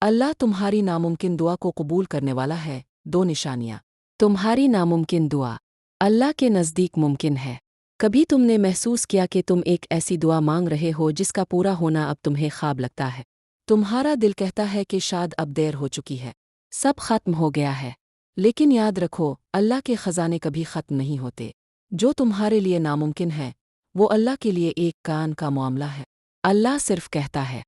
अल्लाह तुम्हारी नामुमकिन दुआ को कबूल करने वाला है। 2 निशानियाँ। तुम्हारी नामुमकिन दुआ अल्लाह के नज़दीक मुमकिन है। कभी तुमने महसूस किया कि तुम एक ऐसी दुआ मांग रहे हो जिसका पूरा होना अब तुम्हें ख्वाब लगता है? तुम्हारा दिल कहता है कि शायद अब देर हो चुकी है, सब खत्म हो गया है। लेकिन याद रखो, अल्लाह के ख़ज़ाने कभी ख़त्म नहीं होते। जो तुम्हारे लिए नामुमकिन है वो अल्लाह के लिए एक कान का मामला है। अल्लाह सिर्फ कहता है।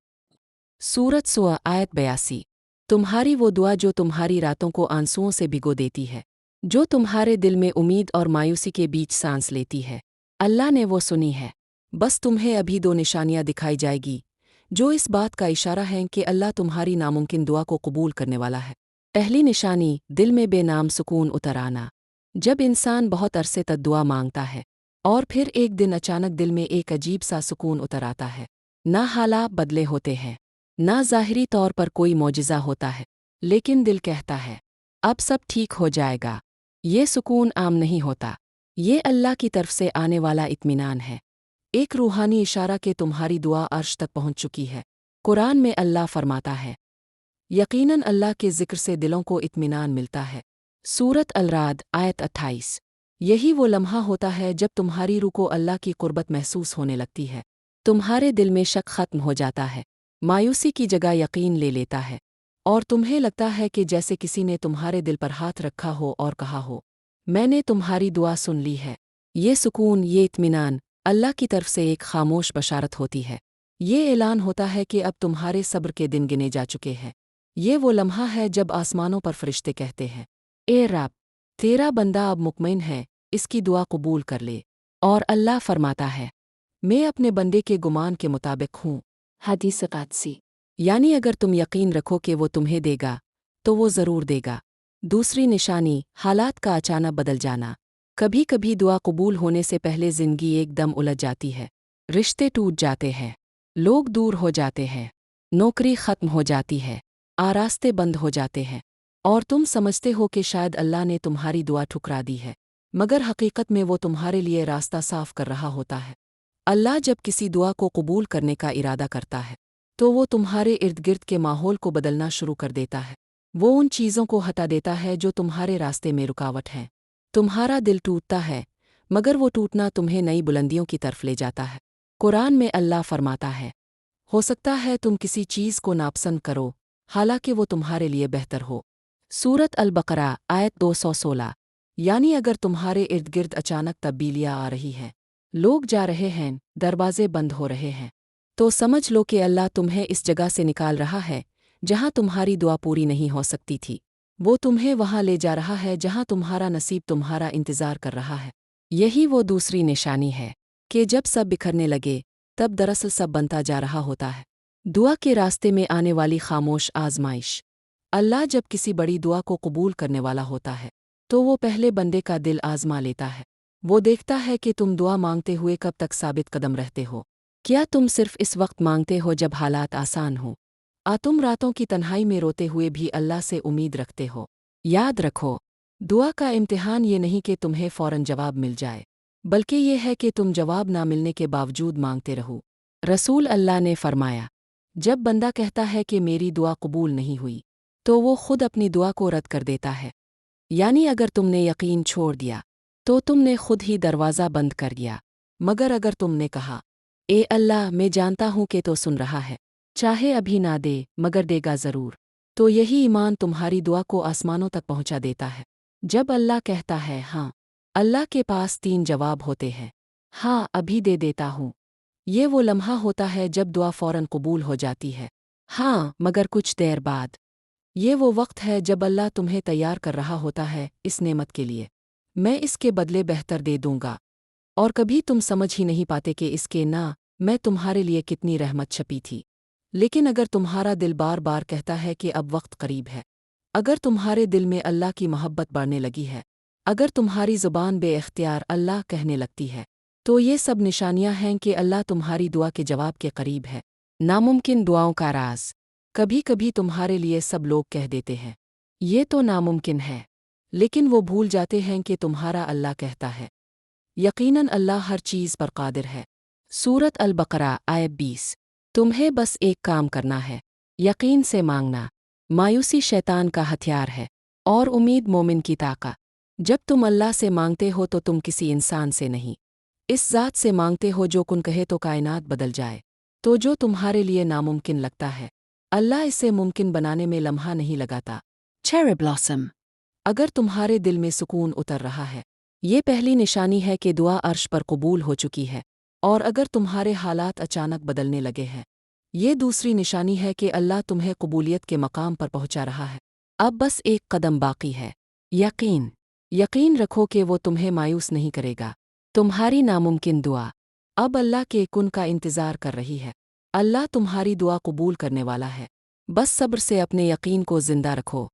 सूरत सूअ आयत 82। तुम्हारी वो दुआ जो तुम्हारी रातों को आंसुओं से भिगो देती है, जो तुम्हारे दिल में उम्मीद और मायूसी के बीच सांस लेती है, अल्लाह ने वो सुनी है। बस तुम्हें अभी 2 निशानियाँ दिखाई जाएगी जो इस बात का इशारा है कि अल्लाह तुम्हारी नामुमकिन दुआ को कबूल करने वाला है। पहली निशानी, दिल में बेनाम सुकून उतर आना। जब इंसान बहुत अरसे तक दुआ मांगता है और फिर एक दिन अचानक दिल में एक अजीब सा सुकून उतर आता है। ना हालात बदले होते हैं, ना ज़ाहिरी तौर पर कोई मौजिज़ा होता है, लेकिन दिल कहता है अब सब ठीक हो जाएगा। ये सुकून आम नहीं होता, ये अल्लाह की तरफ से आने वाला इत्मीनान है, एक रूहानी इशारा कि तुम्हारी दुआ अर्श तक पहुंच चुकी है। कुरान में अल्लाह फरमाता है, यकीनन अल्लाह के ज़िक्र से दिलों को इत्मीनान मिलता है। सूरत अल-राद आयत 28। यही वो लम्हा होता है जब तुम्हारी रूह को अल्लाह की कुर्बत महसूस होने लगती है। तुम्हारे दिल में शक खत्म हो जाता है, मायूसी की जगह यकीन ले लेता है, और तुम्हें लगता है कि जैसे किसी ने तुम्हारे दिल पर हाथ रखा हो और कहा हो, मैंने तुम्हारी दुआ सुन ली है। ये सुकून, ये इत्मीनान अल्लाह की तरफ से एक खामोश बशारत होती है। ये ऐलान होता है कि अब तुम्हारे सब्र के दिन गिने जा चुके हैं। ये वो लम्हा है जब आसमानों पर फरिश्ते कहते हैं, ए रब, तेरा बंदा अब मुतमईन है, इसकी दुआ कबूल कर ले। और अल्लाह फरमाता है, मैं अपने बंदे के गुमान के मुताबिक हूँ। हदीस क़ुदसी। यानी अगर तुम यकीन रखो कि वो तुम्हें देगा तो वो ज़रूर देगा। दूसरी निशानी, हालात का अचानक बदल जाना। कभी कभी दुआ कबूल होने से पहले ज़िंदगी एकदम उलझ जाती है। रिश्ते टूट जाते हैं, लोग दूर हो जाते हैं, नौकरी ख़त्म हो जाती है, रास्ते बंद हो जाते हैं, और तुम समझते हो कि शायद अल्लाह ने तुम्हारी दुआ ठुकरा दी है, मगर हकीकत में वो तुम्हारे लिए रास्ता साफ कर रहा होता है। अल्लाह जब किसी दुआ को कबूल करने का इरादा करता है तो वो तुम्हारे इर्द गिर्द के माहौल को बदलना शुरू कर देता है। वो उन चीज़ों को हटा देता है जो तुम्हारे रास्ते में रुकावट हैं। तुम्हारा दिल टूटता है, मगर वो टूटना तुम्हें नई बुलंदियों की तरफ ले जाता है। कुरान में अल्लाह फरमाता है, हो सकता है तुम किसी चीज़ को नापसंद करो, हालांकि वो तुम्हारे लिए बेहतर हो। सूरत अल-बकरा आयत 216। यानी अगर तुम्हारे इर्द गिर्द अचानक तब्दीलियाँ आ रही हैं, लोग जा रहे हैं, दरवाजे बंद हो रहे हैं, तो समझ लो कि अल्लाह तुम्हें इस जगह से निकाल रहा है जहां तुम्हारी दुआ पूरी नहीं हो सकती थी। वो तुम्हें वहां ले जा रहा है जहां तुम्हारा नसीब तुम्हारा इंतज़ार कर रहा है। यही वो दूसरी निशानी है कि जब सब बिखरने लगे तब दरअसल सब बनता जा रहा होता है। दुआ के रास्ते में आने वाली खामोश आजमाइश। अल्लाह जब किसी बड़ी दुआ को कबूल करने वाला होता है तो वो पहले बंदे का दिल आजमा लेता है। वो देखता है कि तुम दुआ मांगते हुए कब तक साबित कदम रहते हो। क्या तुम सिर्फ इस वक्त मांगते हो जब हालात आसान हो? तुम रातों की तन्हाई में रोते हुए भी अल्लाह से उम्मीद रखते हो? याद रखो, दुआ का इम्तिहान ये नहीं कि तुम्हें फ़ौरन जवाब मिल जाए, बल्कि ये है कि तुम जवाब ना मिलने के बावजूद मांगते रहो। रसूल अल्लाह ने फरमाया, जब बंदा कहता है कि मेरी दुआ कबूल नहीं हुई, तो वो खुद अपनी दुआ को रद्द कर देता है। यानी अगर तुमने यकीन छोड़ दिया तो तुमने खुद ही दरवाज़ा बंद कर दिया। मगर अगर तुमने कहा, ए अल्लाह, मैं जानता हूँ कि तो सुन रहा है, चाहे अभी ना दे मगर देगा ज़रूर, तो यही ईमान तुम्हारी दुआ को आसमानों तक पहुँचा देता है। जब अल्लाह कहता है हाँ, अल्लाह के पास 3 जवाब होते हैं। हाँ, अभी दे देता हूँ, ये वो लम्हा होता है जब दुआ फ़ौरन कबूल हो जाती है। हाँ, मगर कुछ देर बाद, ये वो वक्त है जब अल्लाह तुम्हें तैयार कर रहा होता है इस नेमत के लिए, मैं इसके बदले बेहतर दे दूंगा। और कभी तुम समझ ही नहीं पाते कि इसके ना मैं तुम्हारे लिए कितनी रहमत छपी थी। लेकिन अगर तुम्हारा दिल बार बार कहता है कि अब वक्त करीब है, अगर तुम्हारे दिल में अल्लाह की मोहब्बत बढ़ने लगी है, अगर तुम्हारी ज़ुबान बेइख्तियार अल्लाह कहने लगती है, तो ये सब निशानियां हैं कि अल्लाह तुम्हारी दुआ के जवाब के करीब है। नामुमकिन दुआओं का राज। कभी कभी तुम्हारे लिए सब लोग कह देते हैं, ये तो नामुमकिन है, लेकिन वो भूल जाते हैं कि तुम्हारा अल्लाह कहता है, यकीनन अल्लाह हर चीज़ पर कादिर है। सूरत अल-बकरा आयत 20। तुम्हें बस एक काम करना है, यकीन से मांगना। मायूसी शैतान का हथियार है और उम्मीद मोमिन की ताकत। जब तुम अल्लाह से मांगते हो तो तुम किसी इंसान से नहीं, इस ज़ात से मांगते हो जो कुन कहे तो कायनात बदल जाए। तो जो तुम्हारे लिए नामुमकिन लगता है, अल्लाह इसे मुमकिन बनाने में लम्हा नहीं लगाता। Cherry blossom. अगर तुम्हारे दिल में सुकून उतर रहा है, ये पहली निशानी है कि दुआ अर्श पर कबूल हो चुकी है। और अगर तुम्हारे हालात अचानक बदलने लगे हैं, ये दूसरी निशानी है कि अल्लाह तुम्हें कबूलियत के मकाम पर पहुंचा रहा है। अब बस एक कदम बाकी है, यकीन। यकीन रखो कि वो तुम्हें मायूस नहीं करेगा। तुम्हारी नामुमकिन दुआ अब अल्लाह के कुन का इंतज़ार कर रही है। अल्लाह तुम्हारी दुआ कबूल करने वाला है। बस सब्र से अपने यकीन को जिंदा रखो।